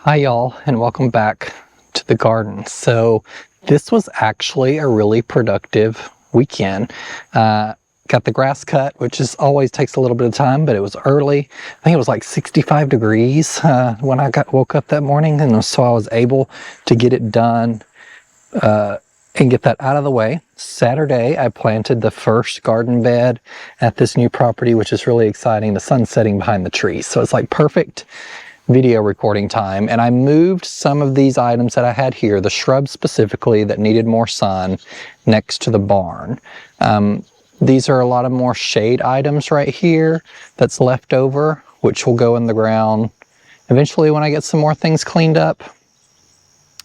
Hi y'all, and welcome back to the garden. So this was actually a really productive weekend. Got the grass cut, which always takes a little bit of time, but it was early. I think it was like 65 degrees when I woke up that morning, and so I was able to get it done and get that out of the way. Saturday, I planted the first garden bed at this new property, which is really exciting. The sun's setting behind the trees, so it's like perfect video recording time. And I moved some of these items that I had here, the shrubs specifically that needed more sun, next to the barn. These are a lot of more shade items right here that's left over, which will go in the ground eventually when I get some more things cleaned up.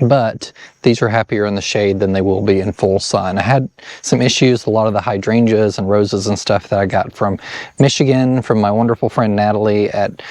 But these are happier in the shade than they will be in full sun. I had some issues, a lot of the hydrangeas and roses and stuff that I got from Michigan, from my wonderful friend Natalie at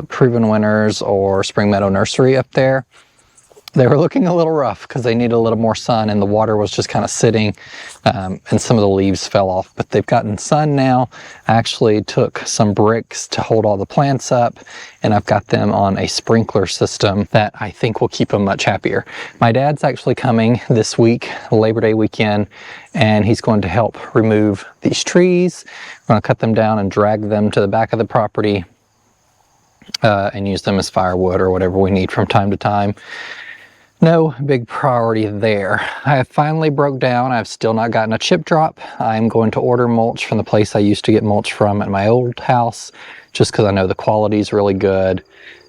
Proven Winners or Spring Meadow Nursery up there. They were looking a little rough because they needed a little more sun, and the water was just kind of sitting and some of the leaves fell off. But they've gotten sun now. I actually took some bricks to hold all the plants up, and I've got them on a sprinkler system that I think will keep them much happier. My dad's actually coming this week, Labor Day weekend, and he's going to help remove these trees. We're going to cut them down and drag them to the back of the property and use them as firewood or whatever we need from time to time. No big priority there. I have finally broke down. I've still not gotten a chip drop. I'm going to order mulch from the place I used to get mulch from at my old house, just because I know the quality is really good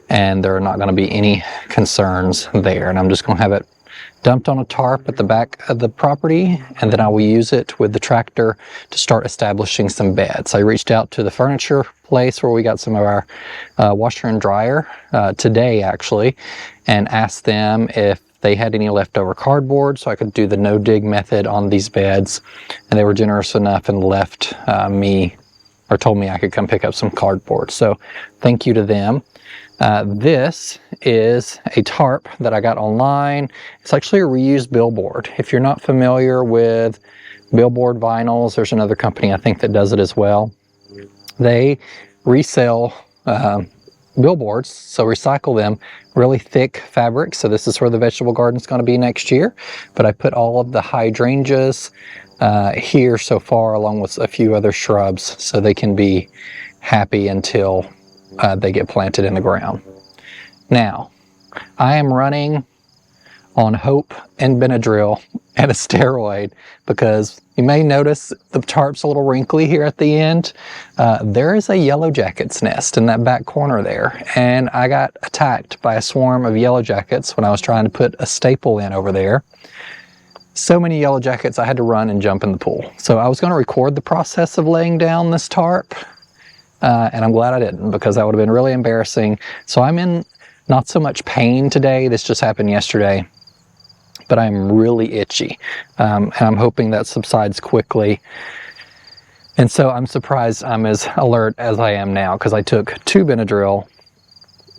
and there are not going to be any concerns there. And I'm just going to have it dumped on a tarp at the back of the property, and then I will use it with the tractor to start establishing some beds. I reached out to the furniture place where we got some of our washer and dryer today actually, and asked them if they had any leftover cardboard so I could do the no dig method on these beds, and they were generous enough and left told me I could come pick up some cardboard. So thank you to them. This is a tarp that I got online. It's actually a reused billboard. If you're not familiar with billboard vinyls, there's another company I think that does it as well. They resell billboards, so recycle them, really thick fabric. So this is where the vegetable garden is going to be next year. But I put all of the hydrangeas here so far, along with a few other shrubs, so they can be happy until they get planted in the ground. Now, I am running on hope and Benadryl and a steroid because you may notice the tarp's a little wrinkly here at the end. There is a yellow jacket's nest in that back corner there, and I got attacked by a swarm of yellow jackets when I was trying to put a staple in over there. So many yellow jackets I had to run and jump in the pool. So I was going to record the process of laying down this tarp, and I'm glad I didn't, because that would have been really embarrassing. So I'm in not so much pain today. This just happened yesterday, but I'm really itchy, and I'm hoping that subsides quickly. And so I'm surprised I'm as alert as I am now, because I took 2 Benadryl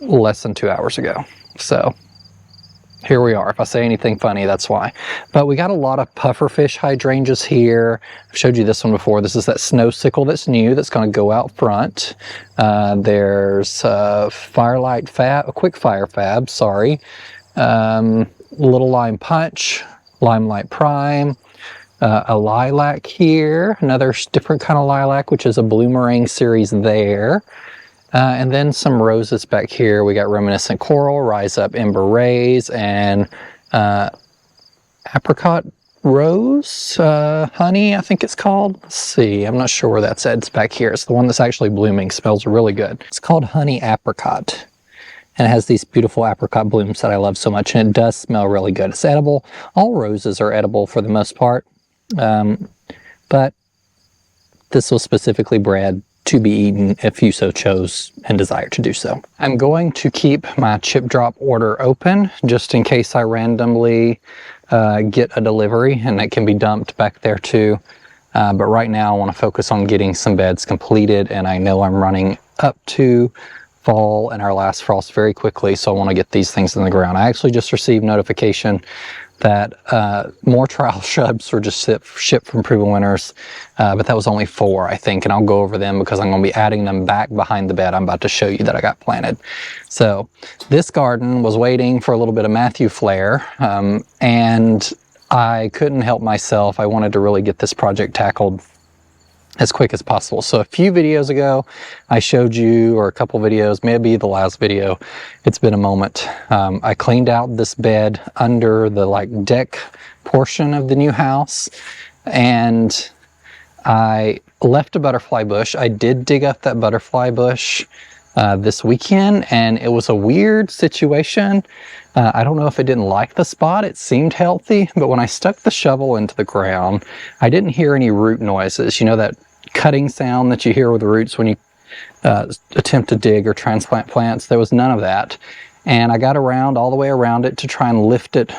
less than 2 hours ago. So here we are. If I say anything funny, that's why. But we got a lot of pufferfish hydrangeas here. I've showed you this one before. This is that snow sickle that's new, that's going to go out front. There's Quick Fire Fab, sorry. Little Lime Punch, Limelight Prime, a lilac here, another different kind of lilac, which is a Bloomerang series there. And then some roses back here. We got Reminiscent Coral, Rise Up Ember Rays, and Apricot Rose, Honey, I think it's called. Let's see, I'm not sure where that's at. It's back here. It's the one that's actually blooming, smells really good. It's called Honey Apricot, and it has these beautiful apricot blooms that I love so much, and it does smell really good. It's edible. All roses are edible for the most part, but this was specifically bred to be eaten if you so chose and desire to do so. I'm going to keep my chip drop order open just in case I randomly get a delivery, and that can be dumped back there too. But right now I want to focus on getting some beds completed, and I know I'm running up to fall and our last frost very quickly, so I want to get these things in the ground. I actually just received notification that more trial shrubs were just shipped from Proven Winners, but that was only 4, I think, and I'll go over them because I'm going to be adding them back behind the bed I'm about to show you that I got planted. So this garden was waiting for a little bit of Matthew Flare, and I couldn't help myself. I wanted to really get this project tackled as quick as possible. So a few videos ago, I showed you, or a couple videos, maybe the last video, it's been a moment. I cleaned out this bed under the deck portion of the new house, and I left a butterfly bush. I did dig up that butterfly bush this weekend, and it was a weird situation. I don't know if it didn't like the spot. It seemed healthy, but when I stuck the shovel into the ground, I didn't hear any root noises. You know, that cutting sound that you hear with the roots when you attempt to dig or transplant plants? There was none of that. And I got around all the way around it to try and lift it,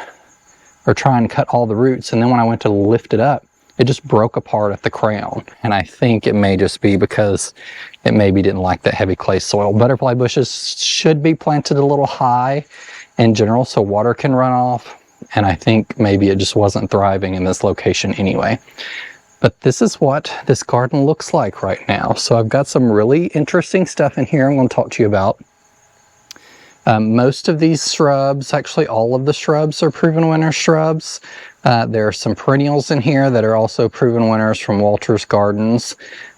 or try and cut all the roots. And then when I went to lift it up, it just broke apart at the crown. And I think it may just be because it maybe didn't like that heavy clay soil. Butterfly bushes should be planted a little high in general so water can run off. And I think maybe it just wasn't thriving in this location anyway. But this is what this garden looks like right now. So I've got some really interesting stuff in here I'm going to talk to you about. Most of these shrubs, actually all of the shrubs, are Proven Winners shrubs. There are some perennials in here that are also Proven Winners from Walter's Gardens.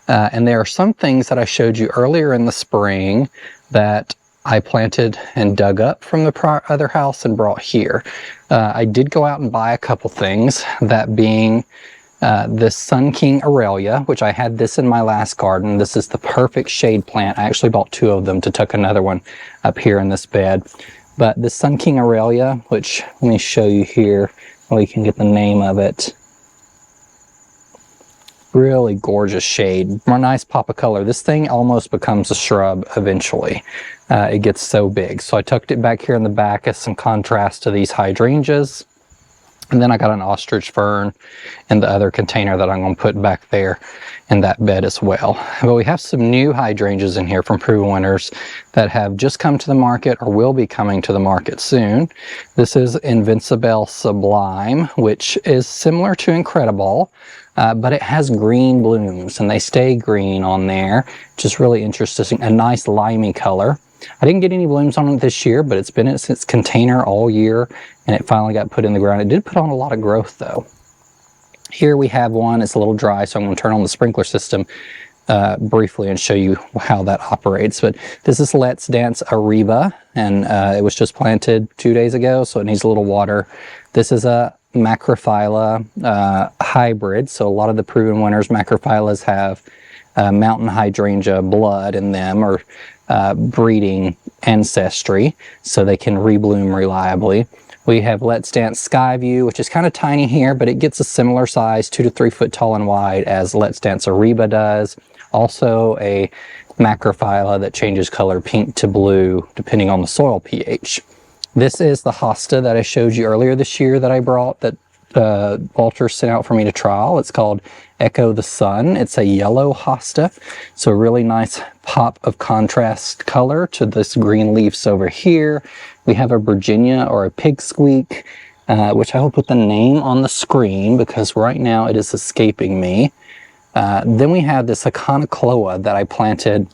And there are some things that I showed you earlier in the spring that I planted and dug up from the other house and brought here. I did go out and buy a couple things, that being this King Aralia, which I had this in my last garden. This is the perfect shade plant. I actually bought 2 of them to tuck another one up here in this bed. But this King Aralia, which let me show you here, so you can get the name of it. Really gorgeous shade, more nice pop of color. This thing almost becomes a shrub eventually. It gets so big. So I tucked it back here in the back as some contrast to these hydrangeas. And then I got an ostrich fern in the other container that I'm going to put back there in that bed as well. But we have some new hydrangeas in here from Proven Winners that have just come to the market or will be coming to the market soon. This is 𝗖𝗢𝗘𝗧𝗦, which is similar to 𝗖𝗢𝗘𝗘𝗦, but it has green blooms and they stay green on there, which is really interesting. A nice limey color. I didn't get any blooms on it this year, but it's been in its container all year and it finally got put in the ground. It did put on a lot of growth though. Here we have one. It's a little dry, so I'm going to turn on the sprinkler system briefly and show you how that operates. But this is 𝗬𝗬𝗬𝗓𝗓𝗏, and it was just planted 2 days ago, so it needs a little water. This is a macrophylla hybrid, so a lot of the Proven Winners macrophyllas have mountain hydrangea blood in them, or breeding ancestry, so they can rebloom reliably. We have 𝗬𝗬𝗬𝗧𝗏, which is kind of tiny here, but it gets a similar size, 2 to 3 foot tall and wide, as 𝗬𝗬𝗬𝗓𝗏 does. Also a macrophylla that changes color pink to blue depending on the soil pH. This is the Hosta that I showed you earlier this year that I brought, that Walter sent out for me to trial. It's called 𝗬𝗚𝗏𝗧𝗏. It's a yellow Hosta, so a really nice pop of contrast color to this green leaves over here. We have a Virginia, or a Pigsqueak, which I will put the name on the screen because right now it is escaping me. Then we have this 𝗗𝗏𝗃𝗧𝗦 that I planted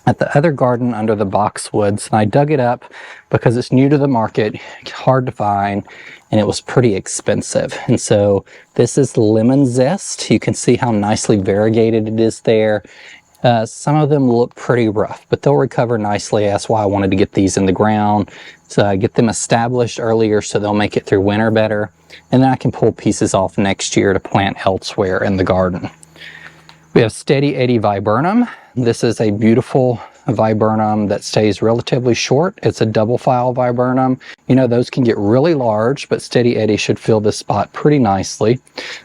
at the other garden under the boxwoods, and I dug it up because it's new to the market, hard to find, and it was pretty expensive. And so this is lemon zest. You can see how nicely variegated it is there. Some of them look pretty rough, but they'll recover nicely. That's why I wanted to get these in the ground, so get them established earlier so they'll make it through winter better, and then I can pull pieces off next year to plant elsewhere in the garden. We have Steady Eddie viburnum. This is a beautiful viburnum that stays relatively short. It's a double file viburnum. You know, those can get really large, but Steady Eddie should fill this spot pretty nicely.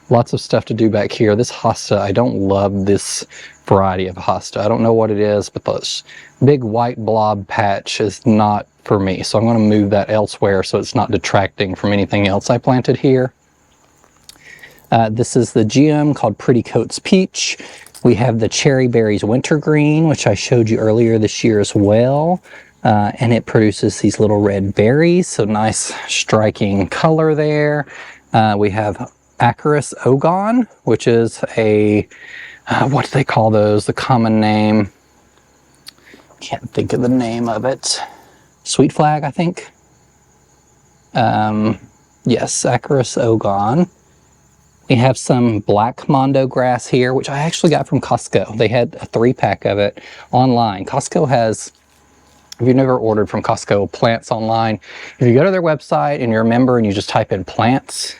Lots of stuff to do back here. This Hosta, I don't love this variety of Hosta. I don't know what it is, but this big white blob patch is not for me. So I'm going to move that elsewhere so it's not detracting from anything else I planted here. This is the Geum called Pretty Coats Peach. We have the Cherry Berries Wintergreen, which I showed you earlier this year as well. And it produces these little red berries, so nice striking color there. We have Acorus Ogon, which is a, what do they call those? The common name, can't think of the name of it. Sweet flag, I think. Yes, Acorus Ogon. We have some black mondo grass here, which I actually got from Costco. They had a 3-pack of it online. Costco has, if you've never ordered from Costco plants online, if you go to their website and you're a member and you just type in plants,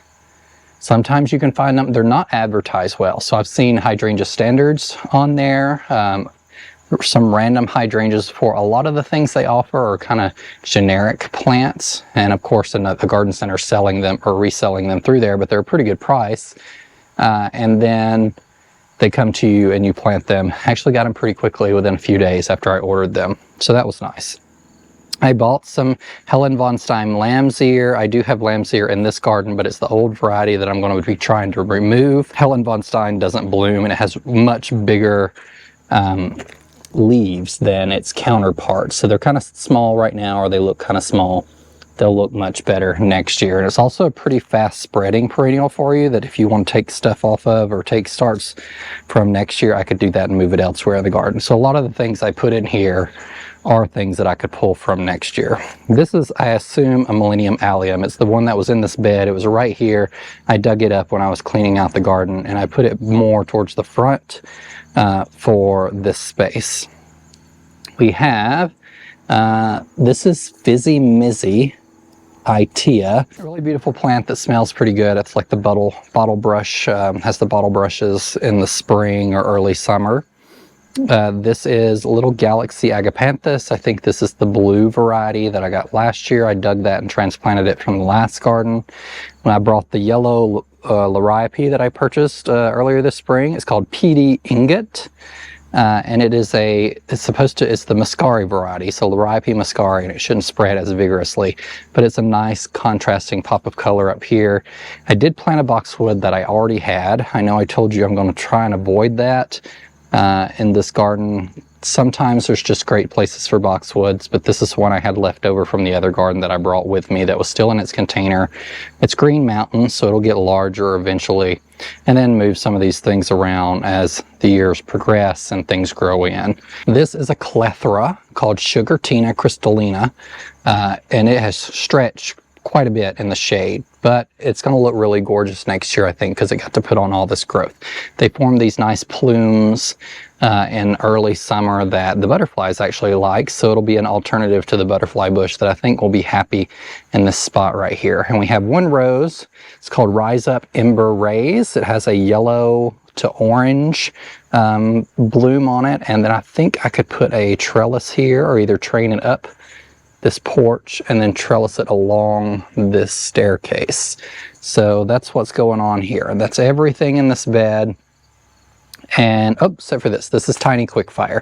sometimes you can find them. They're not advertised well. So I've seen hydrangea standards on there, some random hydrangeas. For a lot of the things they offer are kind of generic plants, and of course the garden center selling them or reselling them through there, but they're a pretty good price. And then they come to you and you plant them. Actually got them pretty quickly within a few days after I ordered them, so that was nice. I bought some Helene von Stein lamb's ear. I do have lamb's ear in this garden, but it's the old variety that I'm going to be trying to remove. Helene von Stein doesn't bloom, and it has much bigger leaves than its counterparts, so they're kind of small right now, or they look kind of small. They'll look much better next year. And it's also a pretty fast spreading perennial for you, that if you want to take stuff off of or take starts from next year, I could do that and move it elsewhere in the garden. So a lot of the things I put in here are things that I could pull from next year. This is, I assume, a Millennium Allium. It's the one that was in this bed. It was right here. I dug it up when I was cleaning out the garden, and I put it more towards the front for this space. We have, this is 𝗍𝗟𝗦𝗧𝗦, a really beautiful plant that smells pretty good. It's like the bottle brush, has the bottle brushes in the spring or early summer. This is little Galaxy agapanthus. I think this is the blue variety that I got last year. I dug that and transplanted it from the last garden. When I brought the yellow liriope that I purchased earlier this spring, it's called 𝗍𝗟𝗏𝗏𝗏. And it is it's the Muscari variety, so liriope Muscari, and it shouldn't spread as vigorously, but it's a nice contrasting pop of color up here. I did plant a boxwood that I already had. I know I told you I'm going to try and avoid that in this garden. Sometimes there's just great places for boxwoods, but this is one I had left over from the other garden that I brought with me that was still in its container. It's Green Mountain, so it'll get larger eventually, and then move some of these things around as the years progress and things grow in. This is a clethra called Sugartina crystallina, and it has stretched quite a bit in the shade, but it's going to look really gorgeous next year, I think, because it got to put on all this growth. They form these nice plumes in early summer that the butterflies actually like, so it'll be an alternative to the butterfly bush that I think will be happy in this spot right here. And we have one rose. It's called Rise Up Ember Rays. It has a yellow to orange bloom on it, and then I think I could put a trellis here, or either train it up this porch and then trellis it along this staircase. So that's what's going on here, and that's everything in this bed. And oh, except for this is Tiny Quickfire,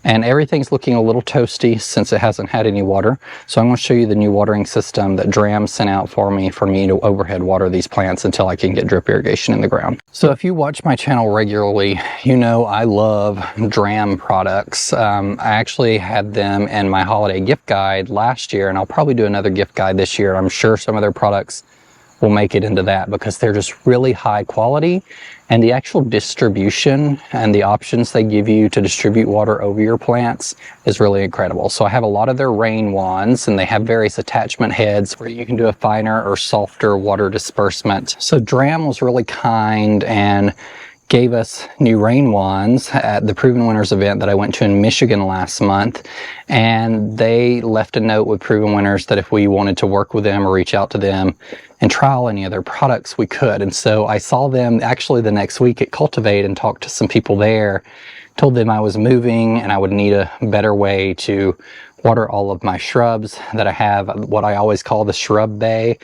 and everything's looking a little toasty since it hasn't had any water. So I'm going to show you the new watering system that 𝗲𝗏 sent out for me to overhead water these plants until I can get drip irrigation in the ground. So if you watch my channel regularly, you know I love 𝗲𝗏 products. I actually had them in my holiday gift guide last year, and I'll probably do another gift guide this year. I'm sure some of their products will make it into that because they're just really high quality, and the actual distribution and the options they give you to distribute water over your plants is really incredible. So I have a lot of their rain wands, and they have various attachment heads where you can do a finer or softer water disbursement. So 𝗲𝗏 was really kind and gave us new rain wands at the Proven Winners event that I went to in Michigan last month, and they left a note with Proven Winners that if we wanted to work with them or reach out to them and trial any of their products, we could. And so I saw them actually the next week at Cultivate and talked to some people there, told them I was moving and I would need a better way to water all of my shrubs, that I have what I always call the Shrub Bay.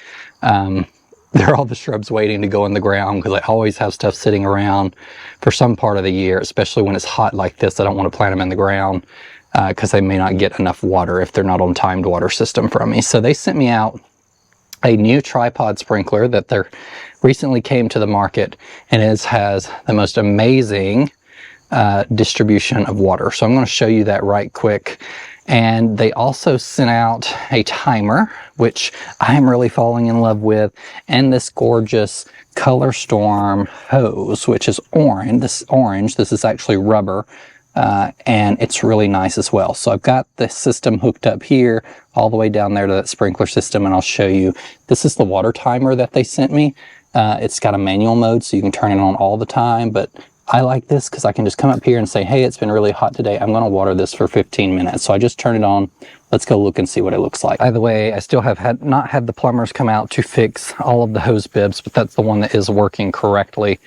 They're all the shrubs waiting to go in the ground because I always have stuff sitting around for some part of the year, especially when it's hot like this. I don't want to plant them in the ground because they may not get enough water if they're not on timed water system from me. So they sent me out a new tripod sprinkler that recently came to the market, and it has the most amazing distribution of water. So I'm going to show you that right quick. And they also sent out a timer, which I'm really falling in love with, and this gorgeous Color Storm hose, which is orange. This is actually rubber, and it's really nice as well. So I've got the system hooked up here all the way down there to that sprinkler system, and I'll show you. This is the water timer that they sent me. It's got a manual mode, so you can turn it on all the time, but I like this because I can just come up here and say, hey, it's been really hot today. I'm going to water this for 15 minutes. So I just turn it on. Let's go look and see what it looks like. By the way, I still have not had the plumbers come out to fix all of the hose bibs, but that's the one that is working correctly.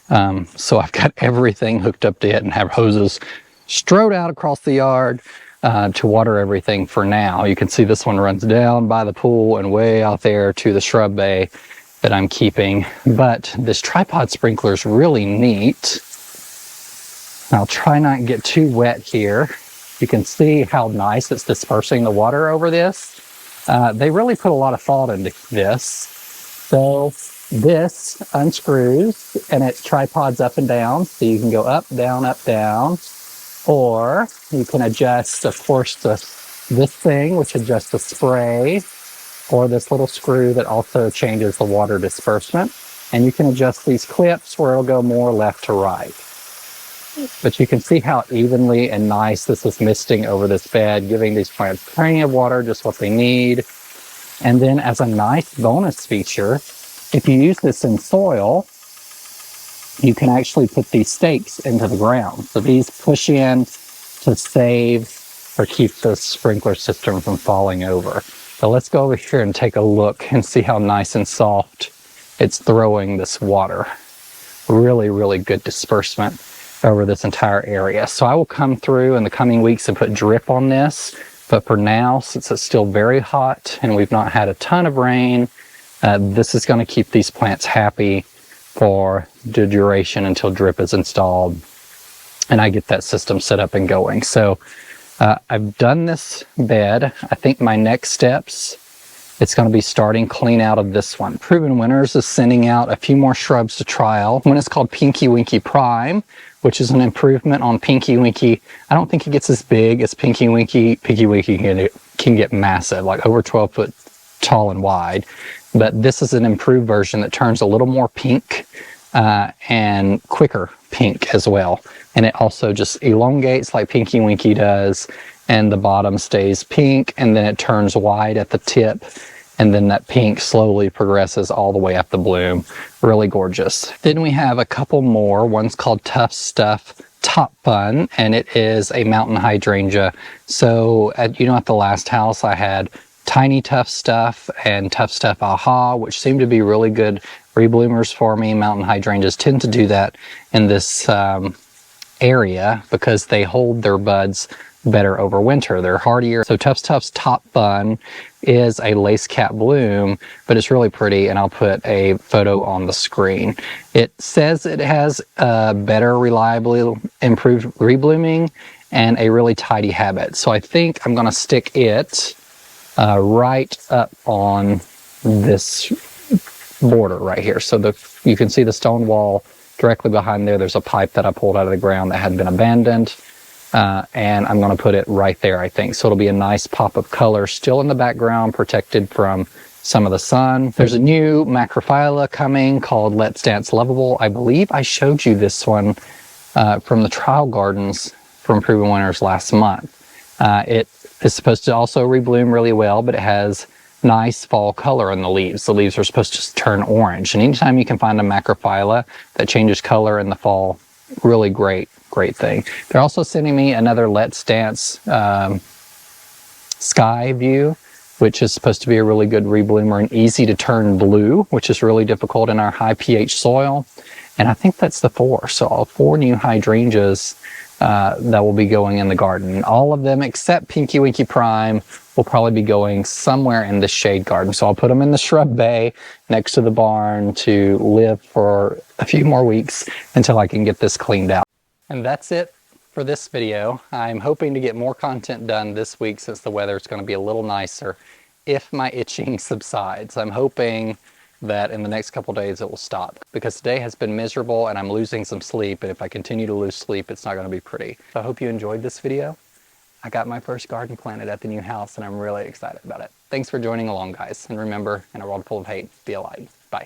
So I've got everything hooked up to it and have hoses strode out across the yard to water everything for now. You can see this one runs down by the pool and way out there to the Shrub Bay that I'm keeping. But this tripod sprinkler is really neat. I'll try not to get too wet here. You can see how nice it's dispersing the water over this. They really put a lot of thought into this. So this unscrews and it tripods up and down. So you can go up, down, or you can adjust, of course, this thing, which adjusts the spray, or this little screw that also changes the water disbursement. And you can adjust these clips where it'll go more left to right. But you can see how evenly and nice this is misting over this bed, giving these plants plenty of water, just what they need. And then as a nice bonus feature, if you use this in soil, you can actually put these stakes into the ground. So these push in to save or keep the sprinkler system from falling over. So let's go over here and take a look and see how nice and soft it's throwing this water. Really, really good disbursement over this entire area. So I will come through in the coming weeks and put drip on this, but for now, since it's still very hot and we've not had a ton of rain, this is going to keep these plants happy for the duration until drip is installed and I get that system set up and going. So I've done this bed. I think my next steps, it's going to be starting clean out of this one. Proven Winners is sending out a few more shrubs to trial. One is called Pinky Winky Prime, which is an improvement on Pinky Winky. I don't think it gets as big as Pinky Winky. Pinky Winky can get massive, like over 12 foot tall and wide. But this is an improved version that turns a little more pink and quicker pink as well. And it also just elongates like Pinky Winky does, and the bottom stays pink, and then it turns wide at the tip, and then that pink slowly progresses all the way up the bloom. Really gorgeous. Then we have a couple more. One's called Tough Stuff Top Fun, and it is a mountain hydrangea. So at the last house I had Tiny Tough Stuff and Tough Stuff Aha, which seem to be really good rebloomers for me. Mountain hydrangeas tend to do that in this area because they hold their buds better over winter. They're hardier. So Tough Stuff's Top Fun is a Lacecap bloom, but it's really pretty, and I'll put a photo on the screen. It says it has better, reliably improved reblooming and a really tidy habit. So I think I'm going to stick it right up on this border right here. So you can see the stone wall directly behind there. There's a pipe that I pulled out of the ground that had been abandoned. And I'm going to put it right there, I think. So it'll be a nice pop of color still in the background, protected from some of the sun. There's a new macrophylla coming called Let's Dance Lovable. I believe I showed you this one from the trial gardens from Proven Winners last month. It is supposed to also rebloom really well, but it has nice fall color in the leaves. The leaves are supposed to turn orange. And anytime you can find a macrophylla that changes color in the fall, really great thing. They're also sending me another Let's Dance Sky View, which is supposed to be a really good rebloomer and easy to turn blue, which is really difficult in our high pH soil. And I think that's the 4. So all 4 new hydrangeas that will be going in the garden. All of them except Pinky Winky Prime will probably be going somewhere in the shade garden. So I'll put them in the Shrub Bay next to the barn to live for a few more weeks until I can get this cleaned out. And that's it for this video. I'm hoping to get more content done this week since the weather is going to be a little nicer if my itching subsides. I'm hoping that in the next couple days it will stop, because today has been miserable and I'm losing some sleep, and if I continue to lose sleep, it's not going to be pretty. So I hope you enjoyed this video. I got my first garden planted at the new house and I'm really excited about it. Thanks for joining along, guys, and remember, in a world full of hate, be a light.